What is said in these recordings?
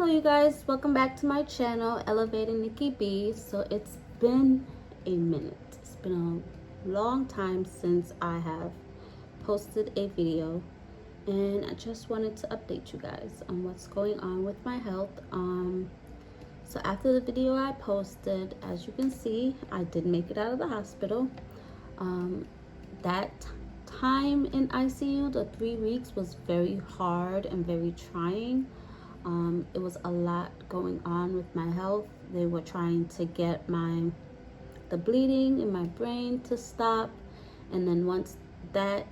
Hello you guys, welcome back to my channel, Elevating Nikki B. So it's been a minute. It's been a long time since I have posted a video, and I just wanted to update you guys on what's going on with my health. So after the video I posted, as you can see, I did make it out of the hospital. That time in ICU, the 3 weeks, was very hard and very trying. It was a lot going on with my health. They were trying to get the bleeding in my brain to stop, and then once that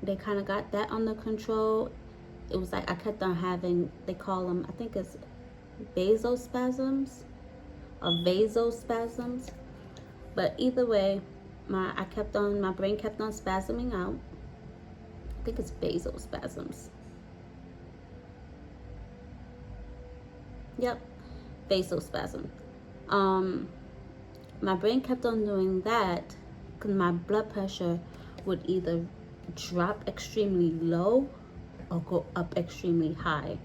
they kind of got that under control, it was like I kept on having, they call them, I think it's vasospasms or vasospasms, but either way, my brain kept on spasming out. I think it's vasospasms. Yep, vasospasm. My brain kept on doing that because my blood pressure would either drop extremely low or go up extremely high.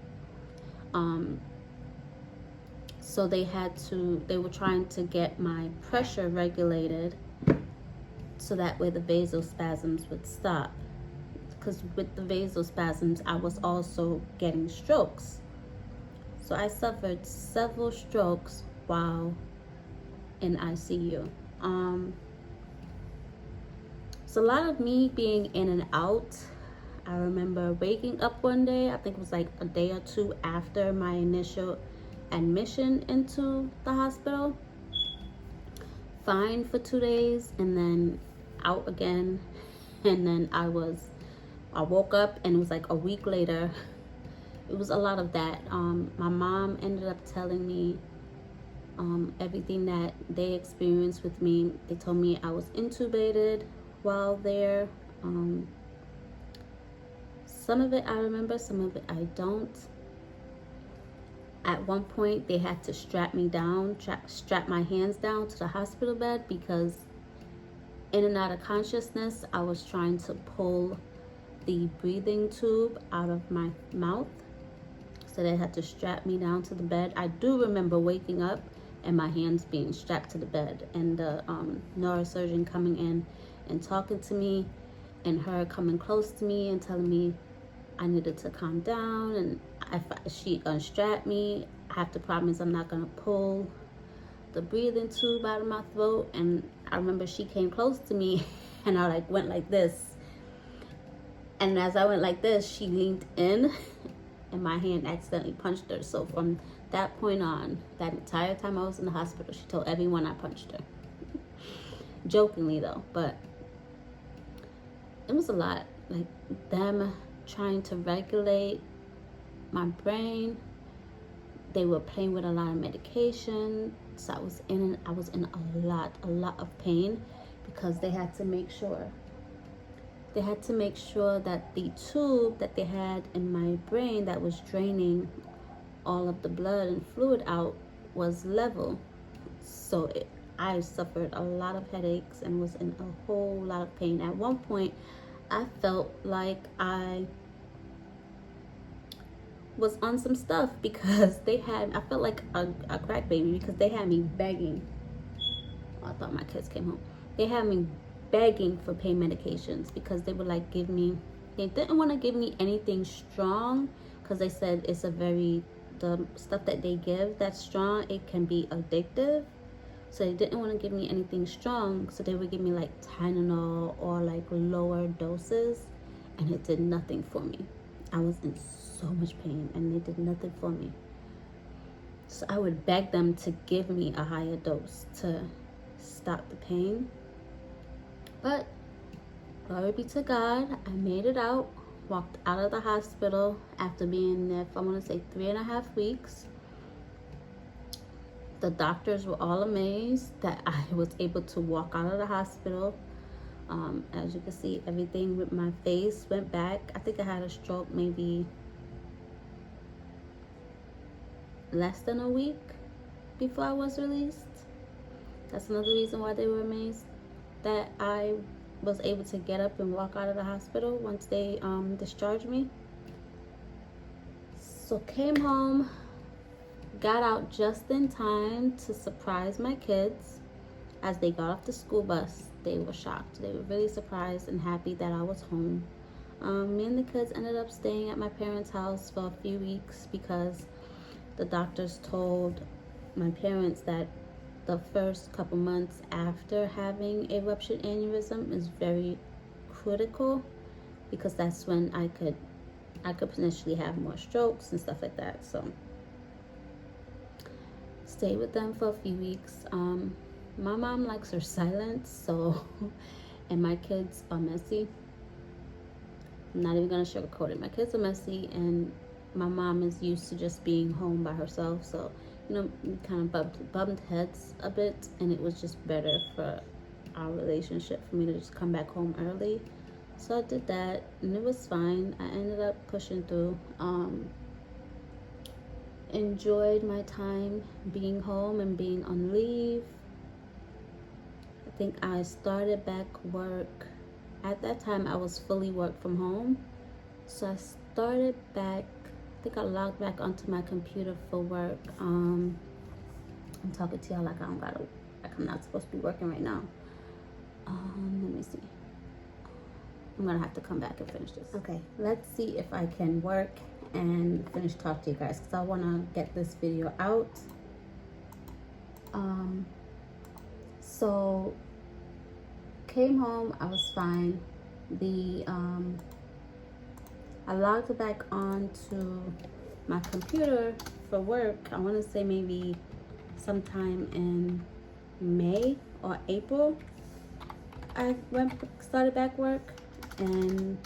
So they were trying to get my pressure regulated so that way the vasospasms would stop. Because with the vasospasms, I was also getting strokes. So I suffered several strokes while in ICU. So a lot of me being in and out. I remember waking up one day, I think it was like a day or two after my initial admission into the hospital. Fine for 2 days and then out again. And then I woke up and it was like a week later. It was a lot of that. My mom ended up telling me everything that they experienced with me. They told me I was intubated while there. Some of it I remember, some of it I don't. At one point, they had to strap me down, strap my hands down to the hospital bed because in and out of consciousness, I was trying to pull the breathing tube out of my mouth. So they had to strap me down to the bed. I do remember waking up and my hands being strapped to the bed, and the neurosurgeon coming in and talking to me, and her coming close to me and telling me I needed to calm down, and if she unstrapped me, I have to promise I'm not gonna pull the breathing tube out of my throat. And I remember she came close to me and I went like this, and as I went like this, she leaned in and my hand accidentally punched her. So from that point on, that entire time I was in the hospital, she told everyone I punched her. Jokingly though, but it was a lot. Like them trying to regulate my brain. They were playing with a lot of medication. So I was in a lot of pain because they had to make sure that the tube that they had in my brain that was draining all of the blood and fluid out was level. So I suffered a lot of headaches and was in a whole lot of pain. At one point, I felt like I was on some stuff because I felt like a crack baby because they had me begging. Oh, I thought my kids came home. They had me begging for pain medications because they would they didn't want to give me anything strong because they said the stuff that they give that's strong, it can be addictive. So they didn't want to give me anything strong, so they would give me like Tylenol or like lower doses, and it did nothing for me. I was in so much pain and they did nothing for me. So I would beg them to give me a higher dose to stop the pain. But glory be to God, I made it out, walked out of the hospital after being there for, I want to say, 3.5 weeks. The doctors were all amazed that I was able to walk out of the hospital. As you can see, everything with my face went back. I think I had a stroke maybe less than a week before I was released. That's another reason why they were amazed that I was able to get up and walk out of the hospital once they discharged me. So came home, got out just in time to surprise my kids. As they got off the school bus, they were shocked. They were really surprised and happy that I was home. Me and the kids ended up staying at my parents' house for a few weeks because the doctors told my parents that the first couple months after having a ruptured aneurysm is very critical, because that's when I could potentially have more strokes and stuff like that. So stayed with them for a few weeks. My mom likes her silence, so and my kids are messy. I'm not even gonna sugarcoat it. My kids are messy, and my mom is used to just being home by herself. So, you know, we kind of bumped heads a bit, and it was just better for our relationship for me to just come back home early. So I did that, and it was fine. I ended up pushing through. Enjoyed my time being home and being on leave. I think I started back work. At that time, I was fully work from home. So I started back, I think I logged back onto my computer for work. I'm talking to y'all like I'm not supposed to be working right now. Let me see. I'm gonna have to come back and finish this. Okay, let's see if I can work and finish talk to you guys, because I want to get this video out. So came home, I was fine. I logged back on to my computer for work. I want to say maybe sometime in May or April. I started back work, and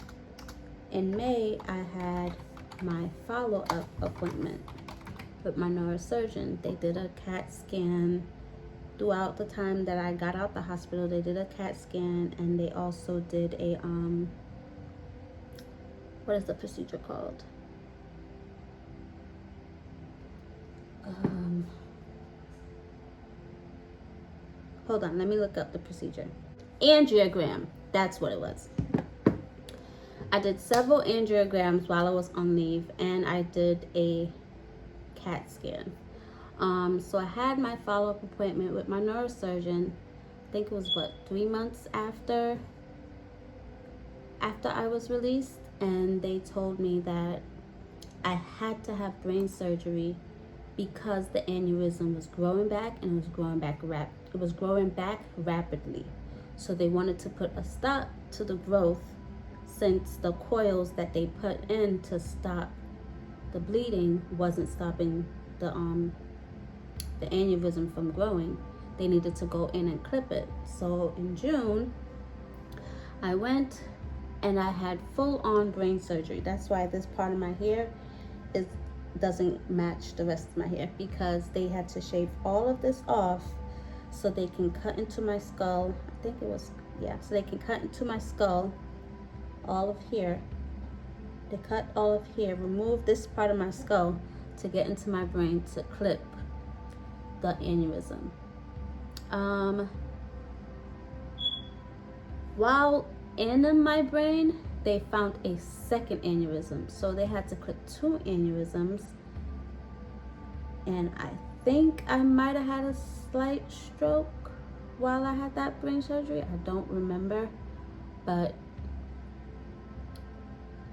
in May I had my follow-up appointment with my neurosurgeon. They did a CAT scan throughout the time that I got out the hospital. They did a CAT scan, and they also did a what is the procedure called? Hold on, let me look up the procedure. Angiogram, that's what it was. I did several angiograms while I was on leave, and I did a CAT scan. So I had my follow-up appointment with my neurosurgeon. I think it was 3 months after I was released, and they told me that I had to have brain surgery because the aneurysm was growing back, and it was growing back rapidly. So they wanted to put a stop to the growth, since the coils that they put in to stop the bleeding wasn't stopping the aneurysm from growing. They needed to go in and clip it. So in June, I went and I had full-on brain surgery. That's why this part of my hair doesn't match the rest of my hair, because they had to shave all of this off so they can cut into my skull. I think it was, yeah, so they can cut into my skull, all of here. They cut all of here, remove this part of my skull to get into my brain to clip the aneurysm. While in my brain, they found a second aneurysm, so they had to clip 2 aneurysms, and I think I might have had a slight stroke while I had that brain surgery. I don't remember, but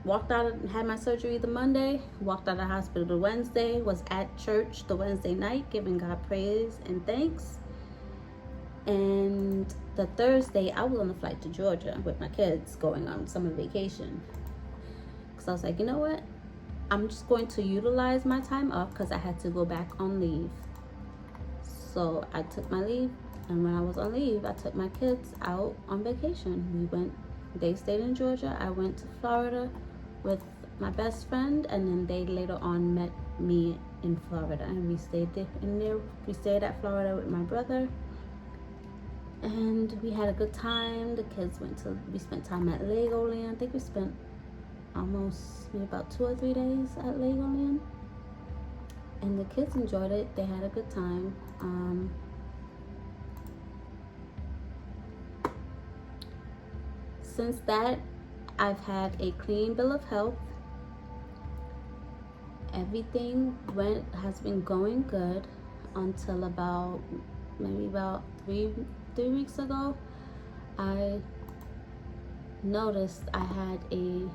walked out and had my surgery the Monday, walked out of the hospital the Wednesday, was at church the Wednesday night giving God praise and thanks. And the Thursday, I was on a flight to Georgia with my kids going on summer vacation. Because I was like, you know what? I'm just going to utilize my time off, because I had to go back on leave. So I took my leave, and when I was on leave, I took my kids out on vacation. They stayed in Georgia. I went to Florida with my best friend, and then they later on met me in Florida, and we stayed at Florida with my brother, and we had a good time. The kids we spent time at Legoland. I think we spent maybe about 2 or 3 days at Legoland, and the kids enjoyed it. They had a good time. Since that, I've had a clean bill of health, everything has been going good until about maybe about three weeks ago. I noticed I had a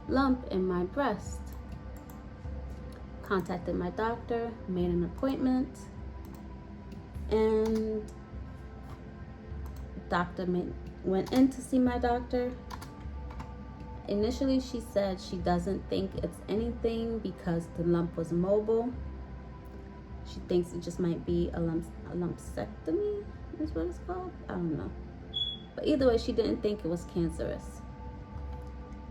lump in my breast. Contacted my doctor, made an appointment, and went in to see my doctor. Initially, she said she doesn't think it's anything because the lump was mobile. She thinks it just might be a lumpectomy is what it's called. I don't know. But either way, she didn't think it was cancerous.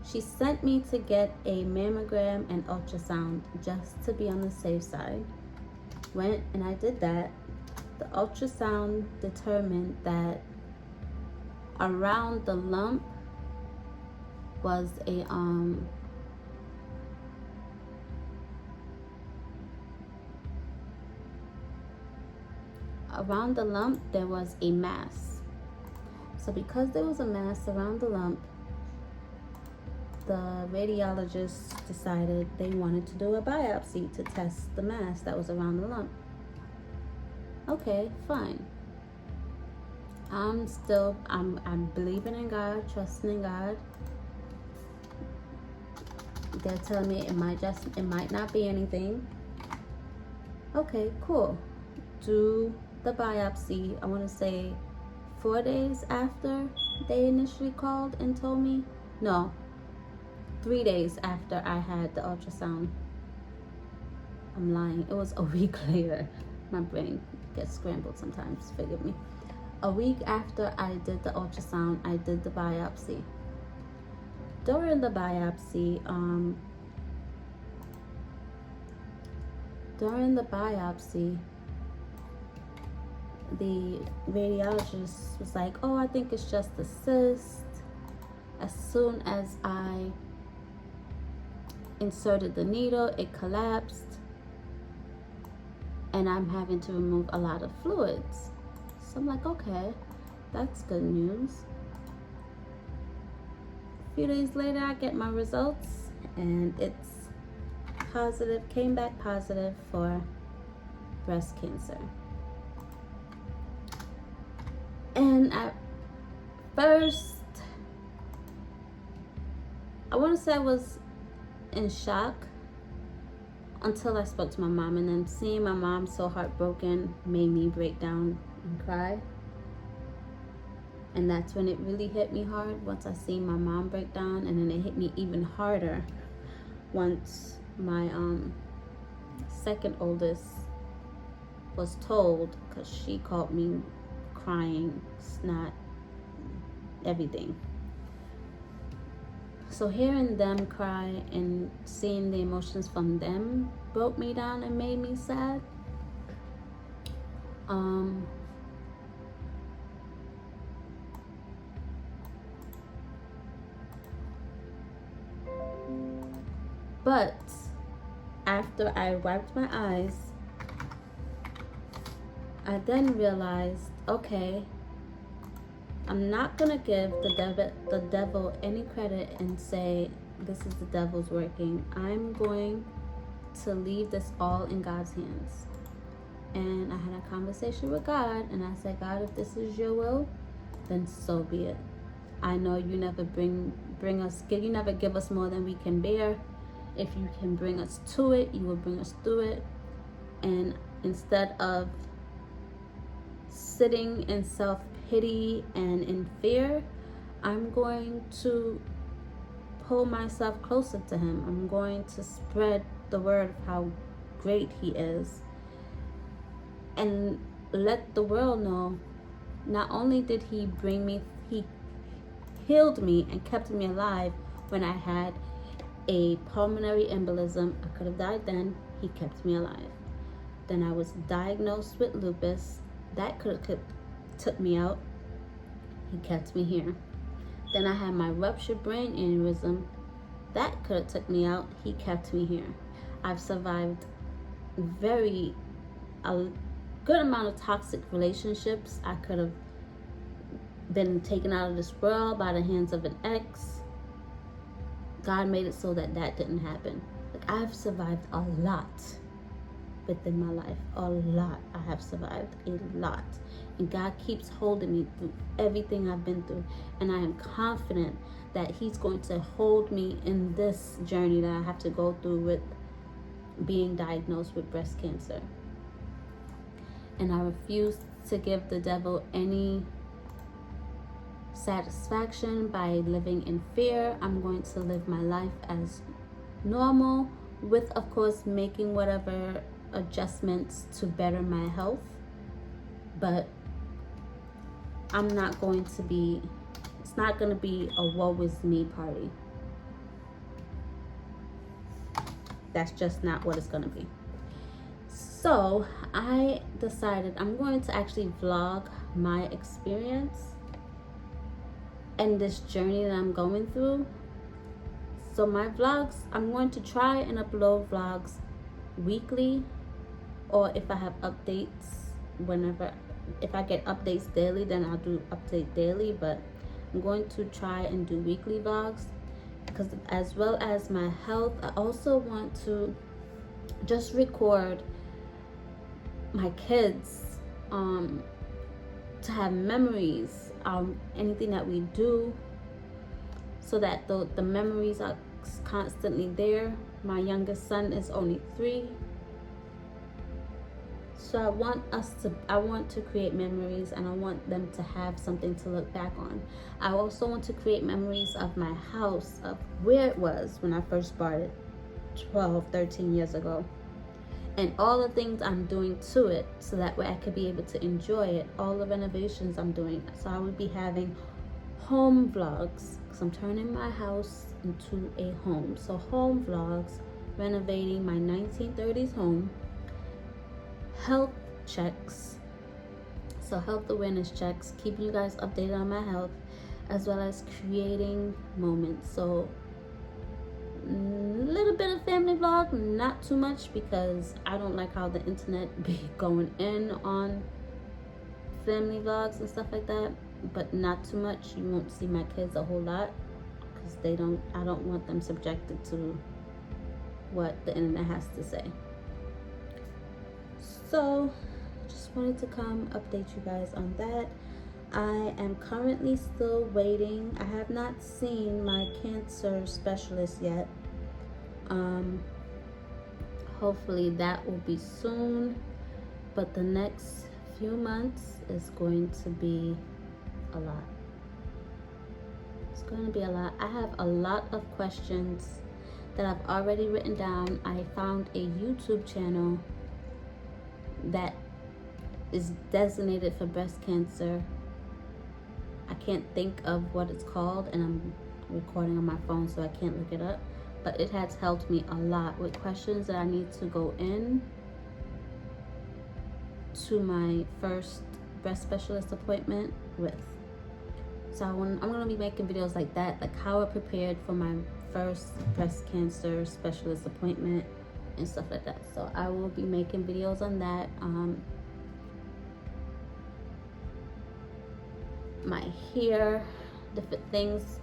She sent me to get a mammogram and ultrasound just to be on the safe side. Went and I did that. The ultrasound determined that around the lump was around the lump there was a mass. So because there was a mass around the lump, the radiologists decided they wanted to do a biopsy to test the mass that was around the lump. Okay, fine. I'm believing in God, trusting in God. They're telling me it might not be anything. Okay, cool. Do the biopsy, I want to say 4 days after they initially called and told me. No, 3 days after I had the ultrasound. I'm lying. It was a week later. My brain gets scrambled sometimes. Forgive me. A week after I did the ultrasound, I did the biopsy. During the biopsy, the radiologist was like, oh, I think it's just a cyst. As soon as I inserted the needle, it collapsed, and I'm having to remove a lot of fluids. So I'm like, okay, that's good news. A few days later, I get my results, and it's positive, came back positive for breast cancer. And at first, I want to say I was in shock until I spoke to my mom, and then seeing my mom so heartbroken made me break down and cry. And that's when it really hit me hard, once I seen my mom break down, and then it hit me even harder once my second oldest was told, because she called me crying, snot, everything. So hearing them cry and seeing the emotions from them broke me down and made me sad. But after I wiped my eyes, I then realized, okay, I'm not gonna give the devil any credit and say this is the devil's working. I'm going to leave this all in God's hands. And I had a conversation with God, and I said, God, if this is your will, then so be it. I know you never you never give us more than we can bear. If you can bring us to it, you will bring us through it. And instead of sitting in self-pity and in fear, I'm going to pull myself closer to him. I'm going to spread the word of how great he is, and let the world know not only did he healed me and kept me alive when I had a pulmonary embolism. I could have died then. He kept me alive. Then I was diagnosed with lupus. That could have took me out. He kept me here. Then I had my ruptured brain aneurysm. That could have took me out. He kept me here. I've survived a good amount of toxic relationships. I could have been taken out of this world by the hands of an ex. God made it so that didn't happen. Like, I've survived a lot within my life. A lot. I have survived a lot. And God keeps holding me through everything I've been through. And I am confident that He's going to hold me in this journey that I have to go through with being diagnosed with breast cancer. And I refuse to give the devil any satisfaction by living in fear. I'm going to live my life as normal, with, of course, making whatever adjustments to better my health. But I'm not going to be, it's not going to be a woe is me party. That's just not what it's going to be. So I decided I'm going to actually vlog my experience and this journey that I'm going through. So my vlogs, I'm going to try and upload vlogs weekly, or if I have updates, whenever, if I get updates daily, then I'll do update daily. But I'm going to try and do weekly vlogs, because as well as my health, I also want to just record my kids, to have memories, anything that we do, so that the memories are constantly there. My youngest son is only 3, so I want to create memories, and I want them to have something to look back on. I also want to create memories of my house, of where it was when I first bought it 13 years ago, and all the things I'm doing to it, so that way I could be able to enjoy it, all the renovations I'm doing. So I would be having home vlogs, because I'm turning my house into a home. So home vlogs, renovating my 1930s home, health checks, so health awareness checks, keeping you guys updated on my health, as well as creating moments. So a little bit of family vlog, not too much, because I don't like how the internet be going in on family vlogs and stuff like that. But not too much. You won't see my kids a whole lot, because I don't want them subjected to what the internet has to say. So just wanted to come update you guys on that. I am currently still waiting. I have not seen my cancer specialist yet. Hopefully that will be soon, but the next few months is going to be a lot. It's going to be a lot. I have a lot of questions that I've already written down. I found a YouTube channel that is designated for breast cancer. I can't think of what it's called, and I'm recording on my phone, so I can't look it up. But it has helped me a lot with questions that I need to go in to my first breast specialist appointment with. So I'm going to be making videos like that, like how I prepared for my first breast cancer specialist appointment and stuff like that. So I will be making videos on that. My hair, different things.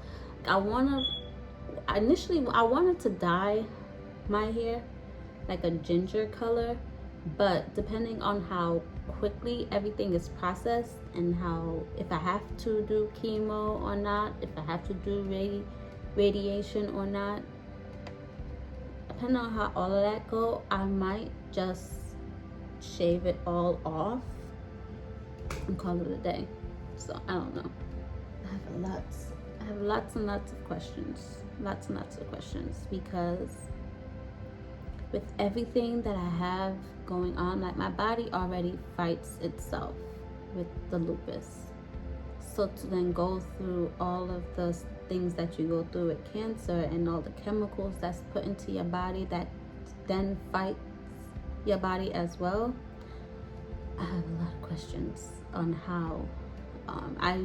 Initially I wanted to dye my hair like a ginger color, but depending on how quickly everything is processed, and how, if I have to do chemo or not, if I have to do radiation or not, depending on how all of that go, I might just shave it all off and call it a day. So I don't know. I have lots and lots of questions. Lots and lots of questions, because with everything that I have going on, like, my body already fights itself with the lupus. So to then go through all of the things that you go through with cancer, and all the chemicals that's put into your body that then fights your body as well, I have a lot of questions on how. I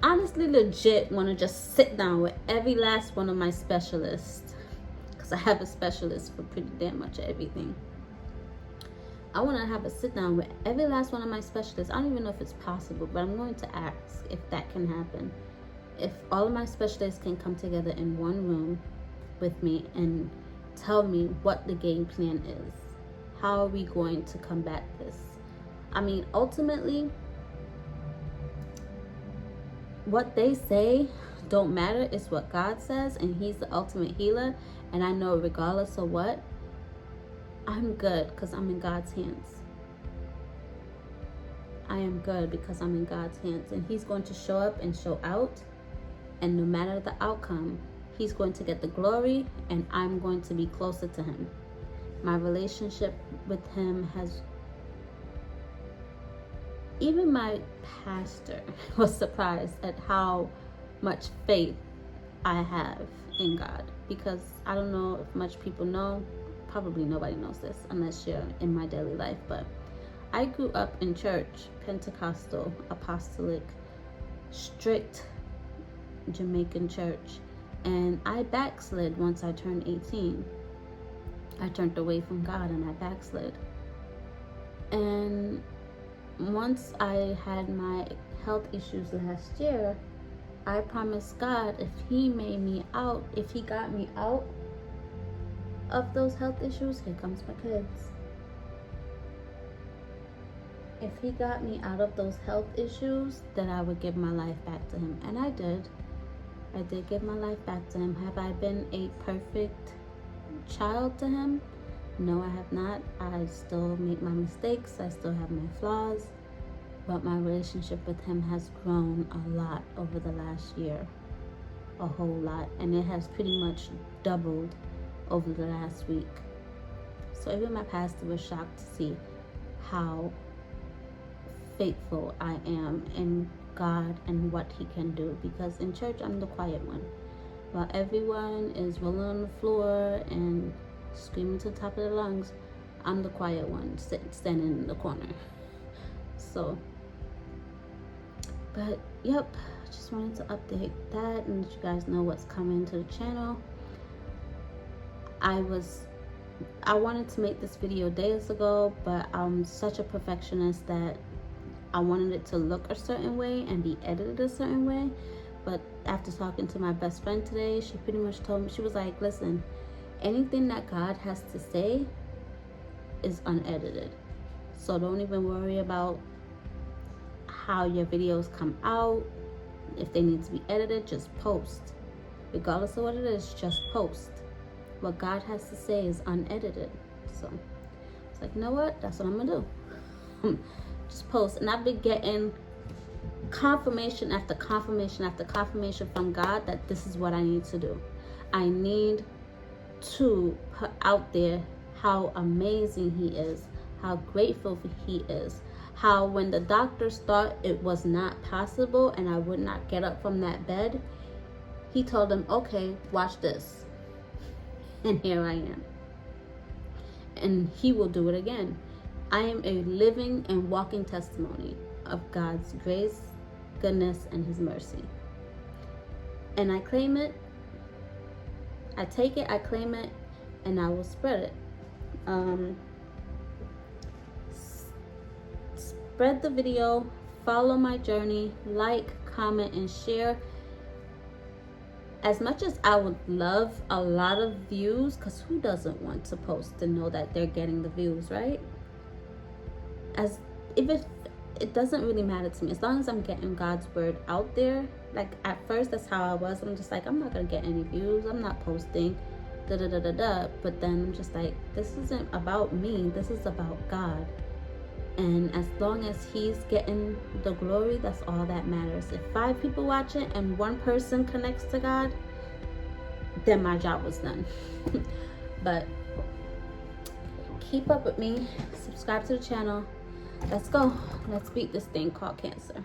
honestly legit want to just sit down with every last one of my specialists, because I have a specialist for pretty damn much everything. I want to have a sit down with every last one of my specialists. I don't even know if it's possible, but I'm going to ask if that can happen. If all of my specialists can come together in one room with me and tell me what the game plan is. How are we going to combat this? I mean, ultimately, what they say don't matter. It's what God says, and He's the ultimate healer. And I know regardless of what, I'm good because I'm in God's hands. I am good because I'm in God's hands, and He's going to show up and show out. And no matter the outcome, He's going to get the glory, and I'm going to be closer to Him. My relationship with Him has, even my pastor was surprised at how much faith I have in God, because I don't know if much people know, probably nobody knows this unless you're in my daily life, but I grew up in church, Pentecostal, apostolic, strict Jamaican church, and I backslid once I turned 18. I turned away from God and I backslid. And once I had my health issues last year, I promised God if He made me out, if He got me out of those health issues, here comes my kids. If He got me out of those health issues, then I would give my life back to Him. And I did. I did give my life back to Him. Have I been a perfect child to Him? No, I have not. I still make my mistakes. I still have my flaws. But my relationship with Him has grown a lot over the last year. A whole lot. And it has pretty much doubled over the last week. So even my pastor was shocked to see how faithful I am in God and what He can do, because in church I'm the quiet one, while everyone is rolling on the floor and screaming to the top of their lungs. I'm the quiet one, standing in the corner. So, but yep, just wanted to update that and let you guys know what's coming to the channel. I wanted to make this video days ago, but I'm such a perfectionist that I wanted it to look a certain way and be edited a certain way. But after talking to my best friend today, she pretty much told me, she was like, listen, anything that God has to say is unedited. So don't even worry about how your videos come out. If they need to be edited, just post. Regardless of what it is, just post. What God has to say is unedited. So it's like, you know what? That's what I'm gonna do. Just post. And I've been getting confirmation after confirmation after confirmation from God that this is what I need to do. I need to put out there how amazing He is, how grateful He is, how when the doctors thought it was not possible and I would not get up from that bed, He told them, okay, watch this. And here I am. And He will do it again. I am a living and walking testimony of God's grace, goodness, and His mercy. And I claim it. I take it, I claim it, and I will spread it. Spread the video, follow my journey, like, comment, and share. As much as I would love a lot of views, because who doesn't want to post and know that they're getting the views, right? It doesn't really matter to me as long as I'm getting God's word out there. Like at first, that's how I was. I'm just like, I'm not gonna get any views. I'm not posting, But then I'm just like, this isn't about me. This is about God. And as long as He's getting the glory, that's all that matters. If 5 people watch it and 1 person connects to God, then my job was done. But keep up with me. Subscribe to the channel. Let's go. Let's beat this thing called cancer.